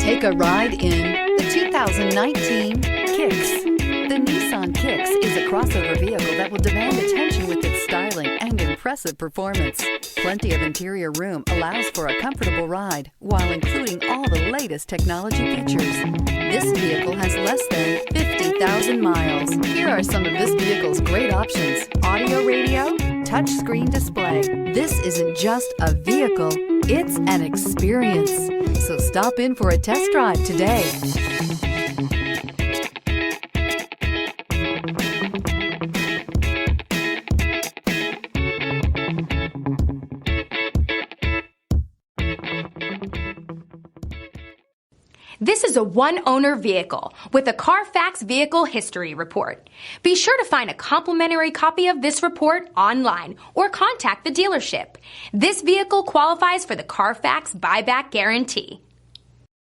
Take a ride in the 2019 Kicks. The Nissan Kicks is a crossover vehicle that will demand attention with its styling and impressive performance. Plenty of interior room allows for a comfortable ride while including all the latest technology features. This vehicle has less than 50,000 miles. Here are some of this vehicle's great options: audio radio, touchscreen display. This isn't just a vehicle, it's an experience. So stop in for a test drive today. This is a one-owner vehicle with a Carfax Vehicle History Report. Be sure to find a complimentary copy of this report online or contact the dealership. This vehicle qualifies for the Carfax Buyback Guarantee.